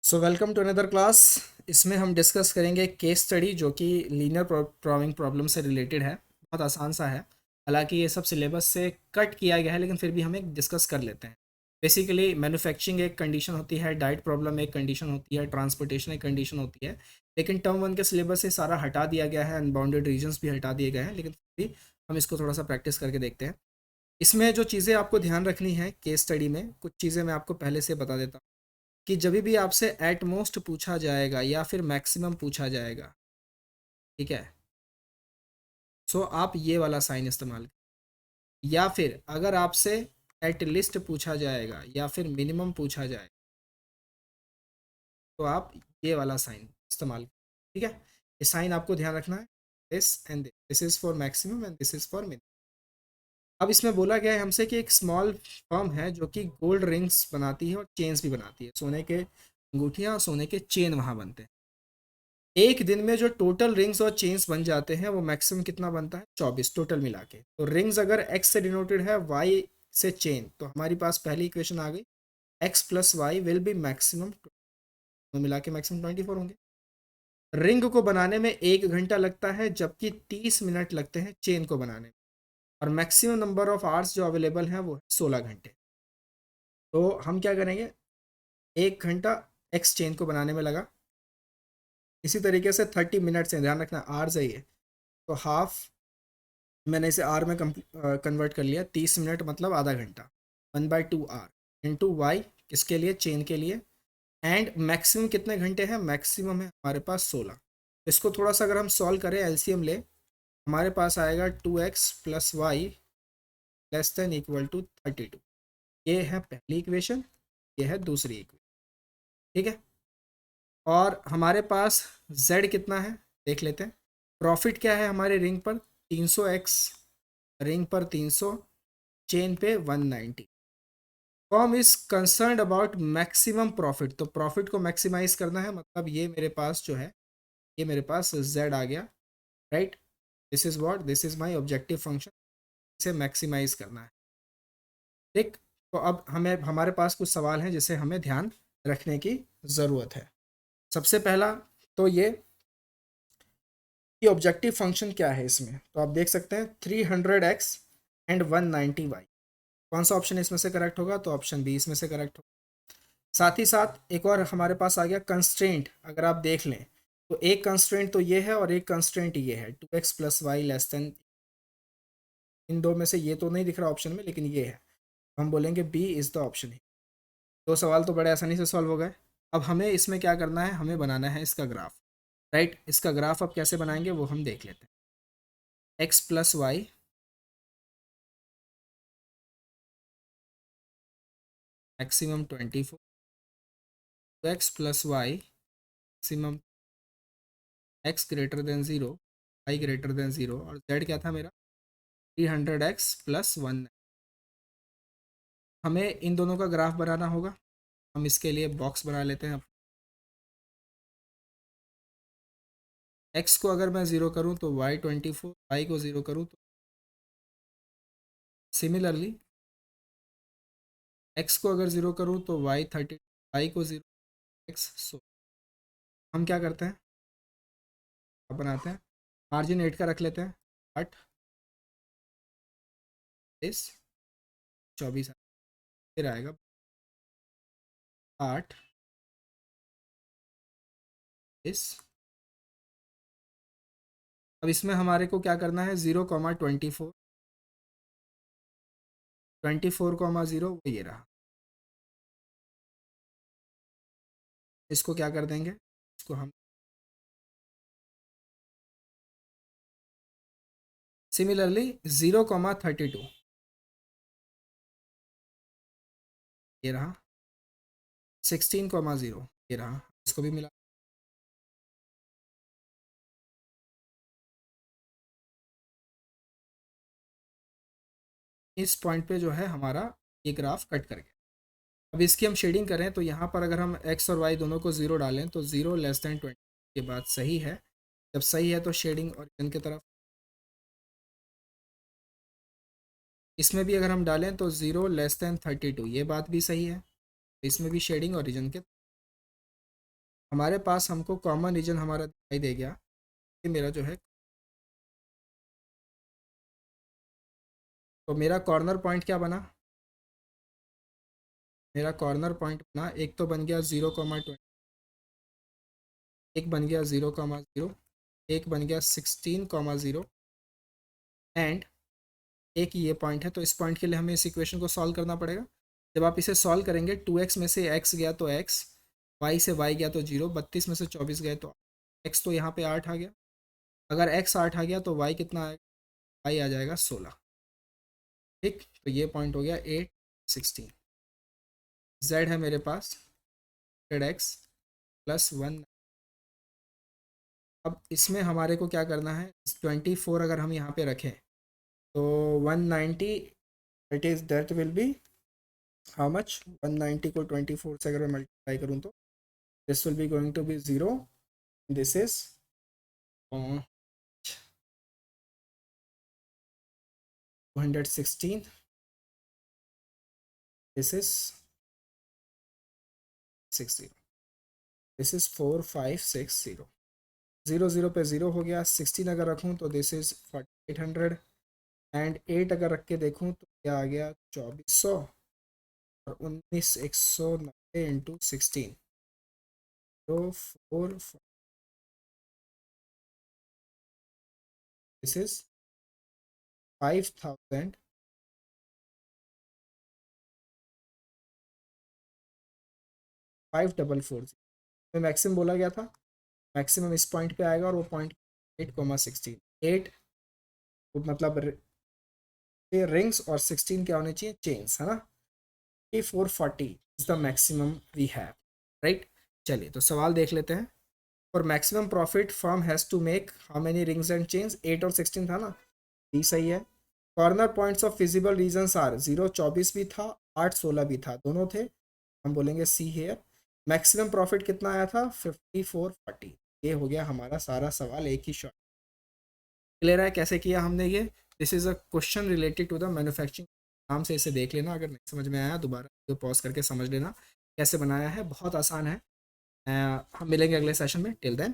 So welcome to another class. इसमें हम discuss करेंगे केस स्टडी जो कि लीनियर प्रोग्रामिंग प्रॉब्लम से रिलेटेड है। बहुत आसान सा है। हालांकि ये सब सिलेबस से कट किया गया है, लेकिन फिर भी हम एक डिस्कस कर लेते हैं। बेसिकली मैन्युफैक्चरिंग एक कंडीशन होती है, डाइट प्रॉब्लम एक कंडीशन होती है, ट्रांसपोर्टेशन एक कंडीशन होती है। लेकिन टर्म वन के सिलेबस से सारा हटा दिया गया है, अनबाउंडेड रीजन्स भी हटा दिए गए हैं, लेकिन फिर भी हम इसको थोड़ा सा प्रैक्टिस करके देखते हैं। इसमें जो चीज़ें आपको ध्यान रखनी है केस स्टडी में, कुछ चीज़ें मैं आपको पहले से बता देता हूँ कि जब भी आपसे एट मोस्ट पूछा जाएगा या फिर मैक्सिमम पूछा जाएगा, ठीक है, सो आप ये वाला साइन इस्तेमाल करें। या फिर अगर आपसे एट लिस्ट पूछा जाएगा या फिर मिनिमम पूछा जाए तो आप ये वाला साइन इस्तेमाल करें। ठीक है, ये साइन आपको ध्यान रखना है। This and this is for maximum and this is for minimum. अब इसमें बोला गया है हमसे कि एक स्मॉल फर्म है जो कि गोल्ड रिंग्स बनाती है और चेन्स भी बनाती है, सोने के अंगूठियां और सोने के चेन वहां बनते हैं। एक दिन में जो टोटल रिंग्स और चेन्स बन जाते हैं वो मैक्सिमम कितना बनता है? 24 टोटल मिला के। तो रिंग्स अगर एक्स से डिनोटेड है, वाई से चेन, तो हमारी पास पहली इक्वेशन आ गई, x plus y will be maximum. तो मिला के मैक्सिमम 24 होंगे। रिंग को बनाने में 1 घंटा लगता है, जबकि 30 मिनट लगते हैं चेन को बनाने में। और मैक्सिमम नंबर ऑफ आवर्स जो अवेलेबल हैं वो है 16 घंटे। तो हम क्या करेंगे, 1 घंटा एक्स चेन को बनाने में लगा। इसी तरीके से 30 मिनट से, ध्यान रखना आर सही है, तो हाफ मैंने इसे आर में कन्वर्ट कर लिया। 30 मिनट मतलब आधा घंटा। 1/2 आर इंटू वाई, किसके लिए? चेन के लिए। एंड मैक्सिमम कितने घंटे हैं? मैक्सिमम है हमारे पास 16। इसको थोड़ा सा अगर हम सॉल्व करें, एलसीएम ले, हमारे पास आएगा 2x plus y less than equal to 32। ये है पहली इक्वेशन, ये है दूसरी इक्वेशन। ठीक है, और हमारे पास z कितना है देख लेते हैं। प्रॉफिट क्या है हमारे रिंग पर? 300x, रिंग पर 300, चेन पे 190। Form is concerned about maximum profit, तो प्रॉफिट को मैक्सिमाइज करना है, मतलब ये मेरे पास जो है, ये मेरे पास z आ गया। Right, this is what, this is my objective function. इसे मैक्सिमाइज करना है। ठीक, तो अब हमें, हमारे पास कुछ सवाल हैं जिसे हमें ध्यान रखने की ज़रूरत है। सबसे पहला तो ये कि ऑब्जेक्टिव फंक्शन क्या है इसमें, तो आप देख सकते हैं 300x एंड 190y। कौन सा ऑप्शन इसमें से करेक्ट होगा? तो ऑप्शन बी इसमें से करेक्ट होगा। साथ ही साथ एक और हमारे पास आ गया कंस्ट्रेंट। अगर आप देख लें तो एक कंस्ट्रेंट तो ये है और एक कंस्ट्रेंट ये है, 2x plus y less than. इन दो में से ये तो नहीं दिख रहा ऑप्शन में, लेकिन ये है, हम बोलेंगे बी इज़ द ऑप्शन है। दो सवाल तो बड़े आसानी से सॉल्व हो गए। अब हमें इसमें क्या करना है, हमें बनाना है इसका ग्राफ। राइट, इसका ग्राफ अब कैसे बनाएंगे वो हम देख लेते हैं। X plus y, maximum 24, x plus y maximum, x greater than zero, y greater than zero, और जेड क्या था मेरा? 300x plus 1। हमें इन दोनों का ग्राफ बनाना होगा। हम इसके लिए बॉक्स बना लेते हैं। एक्स को अगर मैं ज़ीरो करूँ तो वाई 24, वाई को ज़ीरो करूँ तो सिमिलरली एक्स को अगर ज़ीरो करूँ तो वाई 30, वाई को ज़ीरो, एक्स। सो हम क्या करते हैं, अब बनाते हैं, मार्जिन 8 का रख लेते हैं, 8 इस 24, फिर आएगा 8 इस। अब इसमें हमारे को क्या करना है, 0,24, 24,0 वो ये रहा। इसको क्या कर देंगे, इसको हम सिमिलरली 0,32 ये रहा, 16,0 ये रहा, इसको भी मिला। इस पॉइंट पे जो है हमारा ये ग्राफ कट कर गया। अब इसकी हम शेडिंग करें तो यहाँ पर अगर हम एक्स और वाई दोनों को ज़ीरो डालें तो 0 <20 ये बात सही है। जब सही है तो शेडिंग ओरिजिन की तरफ। इसमें भी अगर हम डालें तो 0 <32 ये बात भी सही है। इसमें भी शेडिंग ओरिजिन के। हमारे पास हमको कॉमन रीजन हमारा दिखाई दे गया, ये मेरा जो है, तो मेरा कॉर्नर पॉइंट क्या बना, मेरा कॉर्नर पॉइंट बना, एक तो बन गया 0,20, एक बन गया 0,0, एक बन गया 16,0 एंड एक ये पॉइंट है। तो इस पॉइंट के लिए हमें इस इक्वेशन को सॉल्व करना पड़ेगा। जब आप इसे सॉल्व करेंगे, 2x में से x गया तो x, y से y गया तो 0, 32 में से 24 गए तो x, तो यहाँ पे 8 आ गया। अगर x 8 आ गया तो y कितना आएगा, y आ जाएगा 16। ठीक, तो ये पॉइंट हो गया 8, 16। z है मेरे पास x +1। अब इसमें हमारे को क्या करना है, 24 अगर हम यहाँ पे रखें तो 190, it is that will be how much, 190 को 24 से अगर मैं मल्टीप्लाई करूँ तो this will be going to be 0, this is 216, this is 60, this is 4560, 0 0 पे 0 हो गया। 16 अगर रखूँ तो दिस इज 4800 एंड 8 अगर रख के देखूँ तो क्या आ गया, 2400 और 19,190 इंटू 16, तो 4, दिस इज 5,000, 5440। में मैक्सिमम बोला गया था, मैक्सिमम इस पॉइंट पे आएगा और वो पॉइंट 8,16, 8 मतलब रिंग्स और 16 क्या होने चाहिए, चेन्स, है ना। 440 is the maximum we have, right. चलिए तो सवाल देख लेते हैं। For maximum profit firm has to make how many rings and chains, 8 और 16 था ना, ये सही है। Corner points of feasible regions are 0 24 भी था, 8 16 भी था, दोनों थे, हम बोलेंगे सी हेयर। मैक्सिमम प्रॉफिट कितना आया था, 5440। ये हो गया हमारा सारा सवाल एक ही शॉट। क्लियर है कैसे किया हमने ये, this is a question related to the manufacturing. नाम से इसे देख लेना, अगर नहीं समझ में आया दोबारा तो पॉज करके समझ लेना कैसे बनाया है, बहुत आसान है। हम मिलेंगे अगले सेशन में, टिल देन।